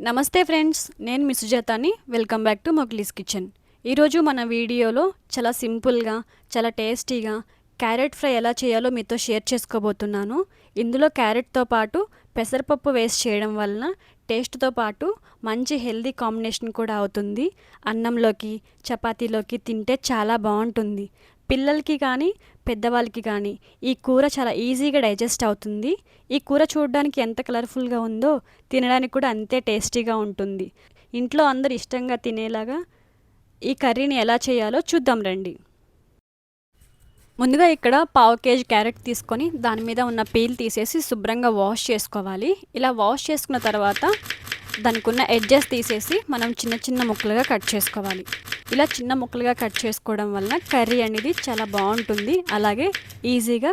నమస్తే ఫ్రెండ్స్, నేను మీ సుజాతాని. Welcome back to Mowgli's kitchen. ఈరోజు మన వీడియోలో చాలా సింపుల్గా, చాలా టేస్టీగా క్యారెట్ ఫ్రై ఎలా చేయాలో మీతో షేర్ చేసుకోబోతున్నాను. ఇందులో క్యారెట్తో పాటు పెసరపప్పు వేస్ట్ చేయడం వలన టేస్ట్తో పాటు మంచి హెల్దీ కాంబినేషన్ కూడా అవుతుంది. అన్నంలోకి, చపాతీలోకి తింటే చాలా బాగుంటుంది. పిల్లలకి కానీ పెద్దవాళ్ళకి కానీ ఈ కూర చాలా ఈజీగా డైజెస్ట్ అవుతుంది. ఈ కూర చూడడానికి ఎంత కలర్ఫుల్గా ఉందో తినడానికి కూడా అంతే టేస్టీగా ఉంటుంది. ఇంట్లో అందరు ఇష్టంగా తినేలాగా ఈ కర్రీని ఎలా చేయాలో చూద్దాం రండి. ముందుగా ఇక్కడ పావు కేజీ క్యారెట్ తీసుకొని దాని మీద ఉన్న పీల్ తీసేసి శుభ్రంగా వాష్ చేసుకోవాలి. ఇలా వాష్ చేసుకున్న తర్వాత దానికి ఉన్న ఎడ్జెస్ తీసేసి మనం చిన్న చిన్న ముక్కలుగా కట్ చేసుకోవాలి. ఇలా చిన్న ముక్కలుగా కట్ చేసుకోవడం వలన కర్రీ అనేది చాలా బాగుంటుంది, అలాగే ఈజీగా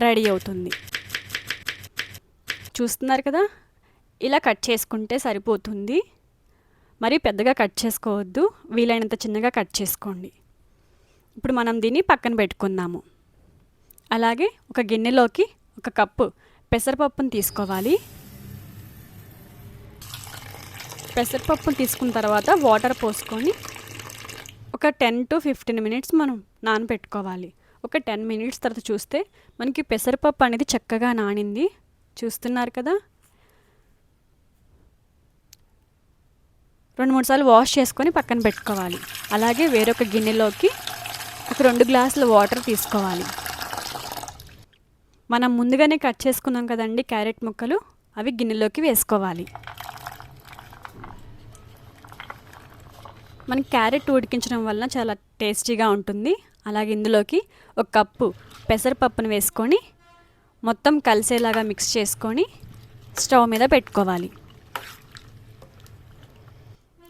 రెడీ అవుతుంది. చూస్తున్నారు కదా, ఇలా కట్ చేసుకుంటే సరిపోతుంది. మరి పెద్దగా కట్ చేసుకోవద్దు, వీలైనంత చిన్నగా కట్ చేసుకోండి. ఇప్పుడు మనం దీన్ని పక్కన పెట్టుకుందాము. అలాగే ఒక గిన్నెలోకి ఒక కప్పు పెసరపప్పును తీసుకోవాలి. పెసరపప్పును తీసుకున్న తర్వాత వాటర్ పోసుకొని ఒక 10 to 15 మినిట్స్ మనం నానబెట్టుకోవాలి. ఒక 10 మినిట్స్ తర్వాత చూస్తే మనకి పెసరపప్పు అనేది చక్కగా నానింది. చూస్తున్నారు కదా, 2-3 సార్లు వాష్ చేసుకొని పక్కన పెట్టుకోవాలి. అలాగే వేరొక గిన్నెలోకి ఒక 2 గ్లాసుల వాటర్ తీసుకోవాలి. మనం ముందుగానే కట్ చేసుకున్నాం కదండి క్యారెట్ ముక్కలు, అవి గిన్నెలోకి వేసుకోవాలి. మనకి క్యారెట్ ఉడికించడం వలన చాలా టేస్టీగా ఉంటుంది. అలాగే ఇందులోకి ఒక కప్పు పెసరపప్పును వేసుకొని మొత్తం కలిసేలాగా మిక్స్ చేసుకొని స్టవ్ మీద పెట్టుకోవాలి.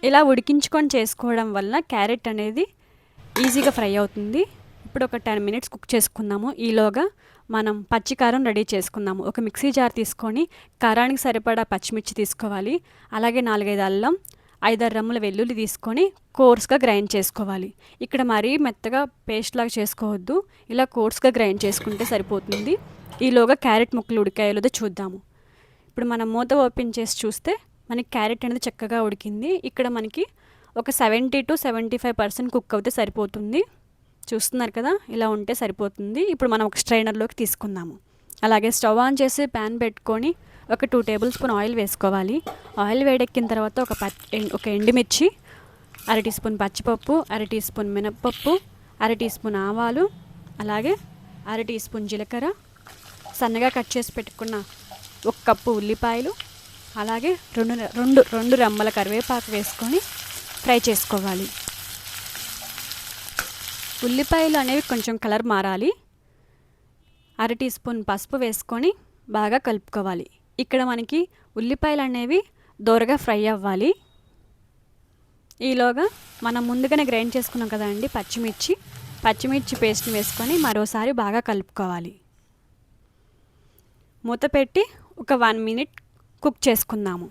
ఇలా ఉడికించుకొని చేసుకోవడం వలన క్యారెట్ అనేది ఈజీగా ఫ్రై అవుతుంది. ఇప్పుడు ఒక 10 మినిట్స్ కుక్ చేసుకుందాము. ఈలోగా మనం పచ్చికారం రెడీ చేసుకుందాము. ఒక మిక్సీ జార్ తీసుకొని కారానికి సరిపడా పచ్చిమిర్చి తీసుకోవాలి. అలాగే 4-5 అల్లం, 5-6 రెమ్మల వెల్లుల్లి తీసుకొని కోర్స్గా గ్రైండ్ చేసుకోవాలి. ఇక్కడ మరీ మెత్తగా పేస్ట్ లాగా చేసుకోవద్దు, ఇలా కోర్స్గా గ్రైండ్ చేసుకుంటే సరిపోతుంది. ఈలోగా క్యారెట్ ముక్కలు ఉడికాయో లేదో చూద్దాము. ఇప్పుడు మనం మూత ఓపెన్ చేసి చూస్తే మనకి క్యారెట్ అనేది చక్కగా ఉడికింది. ఇక్కడ మనకి ఒక 70 to 75% కుక్ అవుతే సరిపోతుంది. చూస్తున్నారు కదా, ఇలా ఉంటే సరిపోతుంది. ఇప్పుడు మనం ఒక స్ట్రైనర్లోకి తీసుకుందాము. అలాగే స్టవ్ ఆన్ చేసి ప్యాన్ పెట్టుకొని ఒక 2 టేబుల్ స్పూన్ ఆయిల్ వేసుకోవాలి. ఆయిల్ వేడెక్కిన తర్వాత ఒక ఎండుమిర్చి, 1/2 టీ స్పూన్ పచ్చిపప్పు, 1/2 టీ స్పూన్ మినప్పప్పు, 1/2 టీ స్పూన్ ఆవాలు, అలాగే 1/2 టీ స్పూన్ జీలకర్ర, సన్నగా కట్ చేసి పెట్టుకున్న 1 కప్పు ఉల్లిపాయలు, అలాగే 2 రెమ్మల కరివేపాకు వేసుకొని ఫ్రై చేసుకోవాలి. ఉల్లిపాయలు అనేవి కొంచెం కలర్ మారాలి. 1/2 టీ స్పూన్ పసుపు వేసుకొని బాగా కలుపుకోవాలి. ఇక్కడ మనకి ఉల్లిపాయలు అనేవి దోరగా ఫ్రై అవ్వాలి. ఈలోగా మనం ముందుగానే గ్రైండ్ చేసుకున్నాం కదండి పచ్చిమిర్చి పేస్ట్ని వేసుకొని మరోసారి బాగా కలుపుకోవాలి. మూత పెట్టి ఒక 1 మినిట్ కుక్ చేసుకుందాము.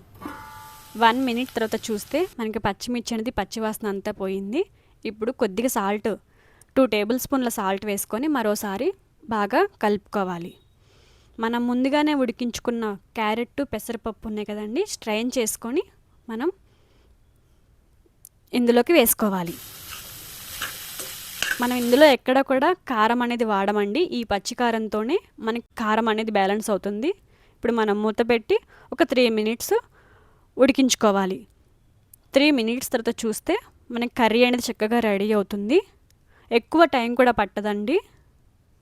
1 మినిట్ తర్వాత చూస్తే మనకి పచ్చిమిర్చి అనేది పచ్చివాసన అంతా పోయింది. ఇప్పుడు కొద్దిగా సాల్ట్, 2 టేబుల్ స్పూన్ల సాల్ట్ వేసుకొని మరోసారి బాగా కలుపుకోవాలి. మనం ముందుగానే ఉడికించుకున్న క్యారెట్, పెసరపప్పు ఉన్నాయి కదండి, స్ట్రైన్ చేసుకొని మనం ఇందులోకి వేసుకోవాలి. మనం ఇందులో ఎక్కడ కూడా కారం అనేది వాడమండి. ఈ పచ్చికారంతోనే మనకి కారం అనేది బ్యాలెన్స్ అవుతుంది. ఇప్పుడు మనం మూత పెట్టి ఒక 3 మినిట్స్ ఉడికించుకోవాలి. 3 మినిట్స్ తర్వాత చూస్తే మనకి కర్రీ అనేది చక్కగా రెడీ అవుతుంది. ఎక్కువ టైం కూడా పట్టదండి,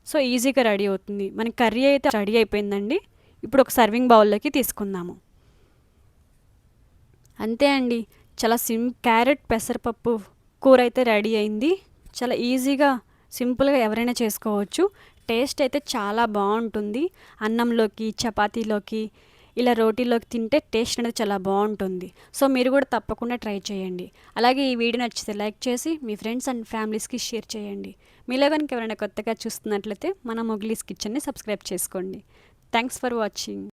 సో ఈజీగా రెడీ అవుతుంది. మనకి కర్రీ అయితే రెడీ అయిపోయిందండి. ఇప్పుడు ఒక సర్వింగ్ బౌల్లోకి తీసుకుందాము. అంతే అండి, చాలా క్యారెట్ పెసరపప్పు కూర అయితే రెడీ అయింది. చాలా ఈజీగా, సింపుల్గా ఎవరైనా చేసుకోవచ్చు. టేస్ట్ అయితే చాలా బాగుంటుంది. అన్నంలోకి, చపాతీలోకి, ఇలా రోటీలోకి తింటే టేస్ట్ అనేది చాలా బాగుంటుంది. సో మీరు కూడా తప్పకుండా ట్రై చేయండి. అలాగే ఈ వీడియో నచ్చితే లైక్ చేసి మీ ఫ్రెండ్స్ అండ్ ఫ్యామిలీస్కి షేర్ చేయండి. మీలో కనుక ఎవరైనా కొత్తగా చూస్తున్నట్లయితే మన మొగ్లీస్ కిచెన్ని సబ్స్క్రైబ్ చేసుకోండి. Thanks for watching.